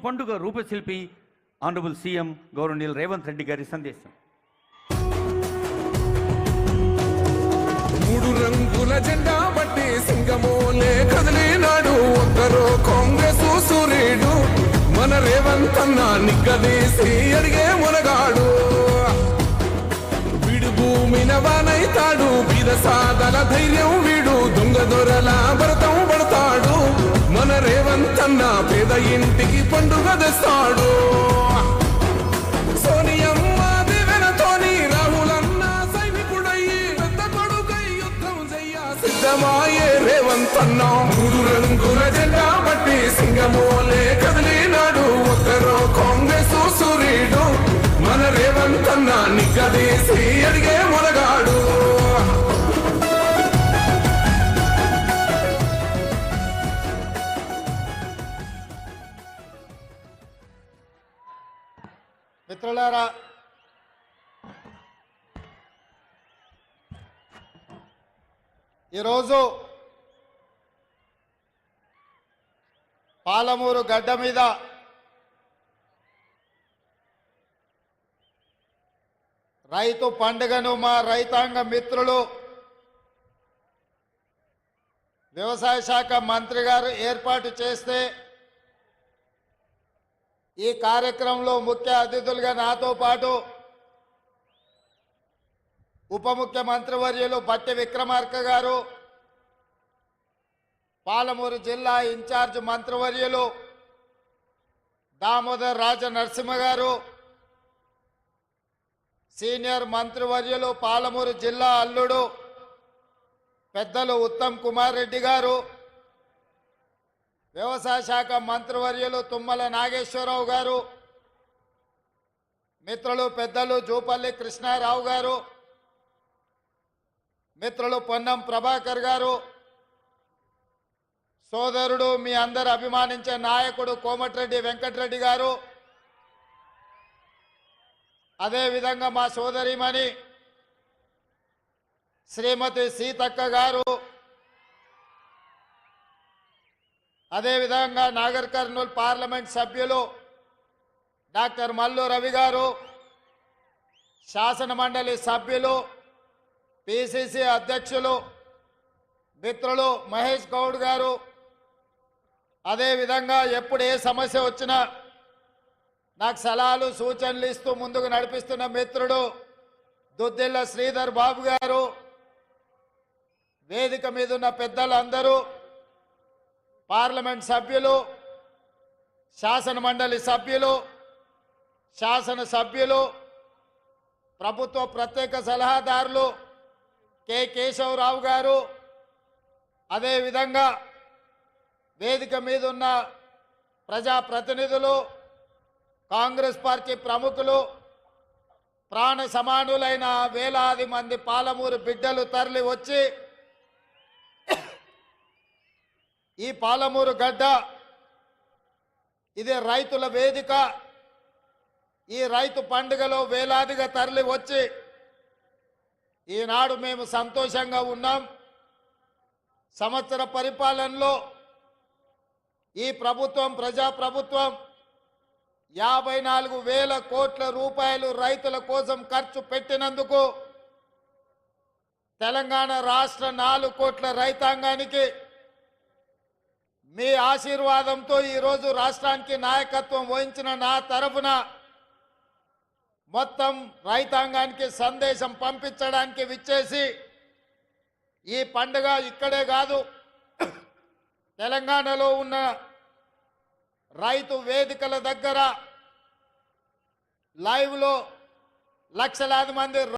పండుగ రూపశిల్పి honourable CM గౌరవనీయులు రేవంత్ రెడ్డి గారి సందేశం. మూడు రంగుల జెండా బట్టి సింగమోలే కదిలినాడు ఒక్కరో కాంగ్రెస్ సూర్యుడు మన రేవంత్ అన్న నిగ్గదీసి అడిగే మునగాడు. వీడు భూమిన వానైతాడు బీద సాదల ధైర్యం వీడు దొంగ దొరల భరతం పడతాడు. మన రేవంత్ అన్న పేద ఇంటికి పండుగ తెస్తాడు. సోనియమ్మ దివెనతోని రాహులన్న సైనికుడయ్యి పెద్ద కొడుకై యుద్ధం చెయ్య సిద్ధమాయే రేవంత్ అన్న. మూడు రంగుల జెండా బట్టి సింగమోలే కదిలినాడు ఒక్కరో కాంగ్రెస్ సూర్యుడు మన రేవంత్ అన్న నిగ్గదీసి అడిగే మునగాడు. మిత్రులారా, ఈరోజు పాలమూరు గడ్డ మీద రైతు పండుగను మా రైతాంగ మిత్రులు వ్యవసాయ శాఖ మంత్రి గారు ఏర్పాటు చేస్తే ఈ కార్యక్రమంలో ముఖ్య అతిథులుగా నాతో పాటు ఉప ముఖ్యమంత్రి వర్యులు బట్టి విక్రమార్క గారు, పాలమూరు జిల్లా ఇన్ఛార్జ్ మంత్రివర్యులు దామోదర్ రాజ నరసింహ గారు, సీనియర్ మంత్రివర్యులు పాలమూరు జిల్లా అల్లుడు పెద్దలు ఉత్తమ్ కుమార్ రెడ్డి గారు, వ్యవసాయ శాఖ మంత్రివర్యులు తుమ్మల నాగేశ్వరరావు గారు, మిత్రులు పెద్దలు జూపల్లి కృష్ణారావు గారు, మిత్రులు పొన్నం ప్రభాకర్ గారు, సోదరుడు మీ అందరు అభిమానించే నాయకుడు కోమటిరెడ్డి వెంకటరెడ్డి గారు, అదేవిధంగా మా సోదరిమణి శ్రీమతి సీతక్క గారు, అదేవిధంగా నాగర్ కర్నూలు పార్లమెంట్ సభ్యులు డాక్టర్ మల్లు రవి గారు, శాసన మండలి సభ్యులు పిసిసి అధ్యక్షులు మిత్రులు మహేష్ గౌడ్ గారు, అదేవిధంగా ఎప్పుడు ఏ సమస్య వచ్చినా నాకు సలహాలు సూచనలు ఇస్తూ ముందుకు నడిపిస్తున్న మిత్రుడు దుద్దిల్ల శ్రీధర్ బాబు గారు, వేదిక మీద ఉన్న పెద్దలందరూ, పార్లమెంట్ సభ్యులు, శాసన మండలి సభ్యులు, శాసన సభ్యులు, ప్రభుత్వ ప్రత్యేక సలహాదారులు కె కేశవరావు గారు, అదేవిధంగా వేదిక మీద ఉన్న ప్రజాప్రతినిధులు, కాంగ్రెస్ పార్టీ ప్రముఖులు, ప్రాణ సమానులైన వేలాది మంది పాలమూరు బిడ్డలు తరలి వచ్చి ఈ పాలమూరు గడ్డ ఇది రైతుల వేదిక. ఈ రైతు పండుగలో వేలాదిగా తరలి వచ్చి ఈనాడు మేము సంతోషంగా ఉన్నాం. సంవత్సర పరిపాలనలో ఈ ప్రభుత్వం ప్రజాప్రభుత్వం 54,000 కోట్ల రూపాయలు రైతుల కోసం ఖర్చు పెట్టినందుకు తెలంగాణ రాష్ట్ర 4 కోట్ల రైతాంగానికి మీ ఆశీర్వాదంతో ఈరోజు రాష్ట్రానికి నాయకత్వం వహించిన నా తరఫున మొత్తం రైతాంగానికి సందేశం పంపించడానికి విచ్చేసి ఈ పండుగ ఇక్కడే కాదు తెలంగాణలో ఉన్న రైతు వేదికల దగ్గర లైవ్లో లక్షలాది మంది